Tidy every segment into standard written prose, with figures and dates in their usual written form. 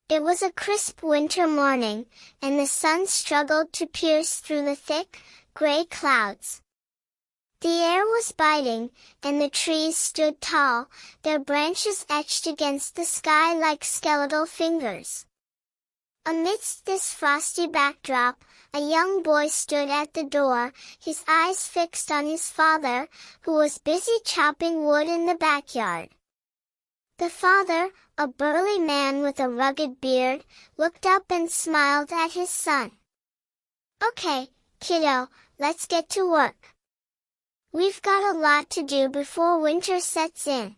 It was a crisp winter morning, and the sun struggled to pierce through the thick, gray clouds. The air was biting, and the trees stood tall, their branches etched against the sky like skeletal fingers. Amidst this frosty backdrop, a young boy stood at the door, his eyes fixed on his father, who was busy chopping wood in the backyard. The father, a burly man with a rugged beard, looked up and smiled at his son. "Okay, kiddo, let's get to work. We've got a lot to do before winter sets in."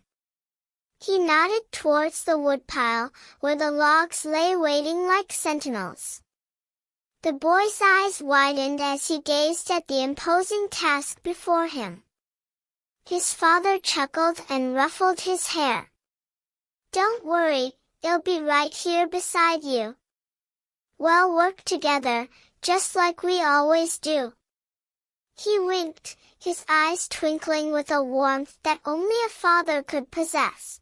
He nodded towards the woodpile, where the logs lay waiting like sentinels. The boy's eyes widened as he gazed at the imposing task before him. His father chuckled and ruffled his hair. "Don't worry, they'll be right here beside you. We'll work together, just like we always do." He winked, his eyes twinkling with a warmth that only a father could possess.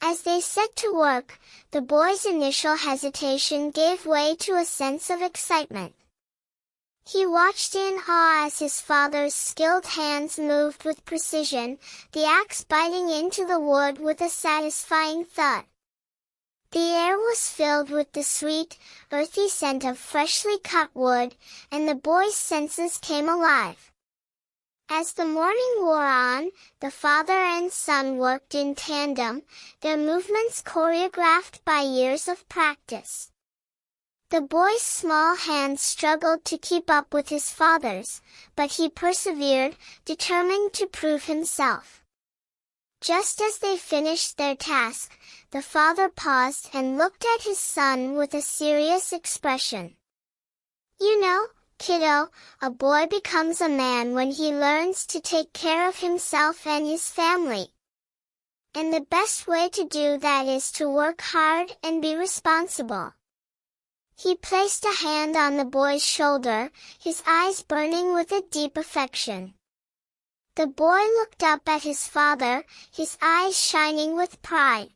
As they set to work, the boy's initial hesitation gave way to a sense of excitement. He watched in awe as his father's skilled hands moved with precision, the axe biting into the wood with a satisfying thud. The air was filled with the sweet, earthy scent of freshly cut wood, and the boy's senses came alive. As the morning wore on, the father and son worked in tandem, their movements choreographed by years of practice. The boy's small hands struggled to keep up with his father's, but he persevered, determined to prove himself. Just as they finished their task, the father paused and looked at his son with a serious expression. "You know, kiddo, a boy becomes a man when he learns to take care of himself and his family. And the best way to do that is to work hard and be responsible." He placed a hand on the boy's shoulder, his eyes burning with a deep affection. The boy looked up at his father, his eyes shining with pride.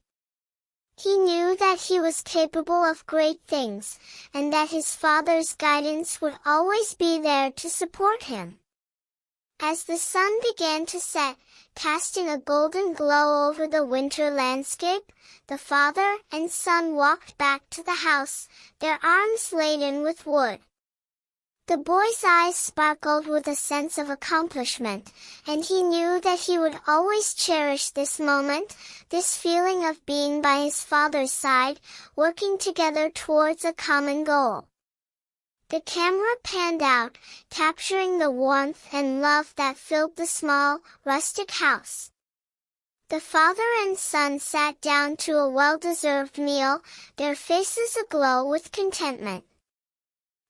He knew that he was capable of great things, and that his father's guidance would always be there to support him. As the sun began to set, casting a golden glow over the winter landscape, the father and son walked back to the house, their arms laden with wood. The boy's eyes sparkled with a sense of accomplishment, and he knew that he would always cherish this moment, this feeling of being by his father's side, working together towards a common goal. The camera panned out, capturing the warmth and love that filled the small, rustic house. The father and son sat down to a well-deserved meal, their faces aglow with contentment.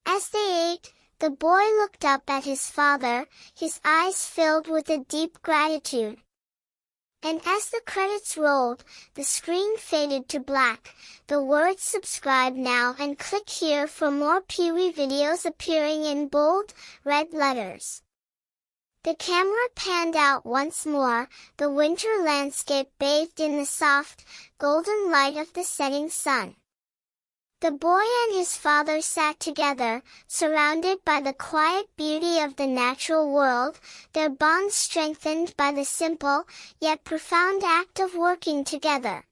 As they ate, the boy looked up at his father, his eyes filled with a deep gratitude. And as the credits rolled, the screen faded to black, the words "subscribe now" and "click here" for more Pee Wee videos appearing in bold, red letters. The camera panned out once more, the winter landscape bathed in the soft, golden light of the setting sun. The boy and his father sat together, surrounded by the quiet beauty of the natural world, their bond strengthened by the simple, yet profound act of working together.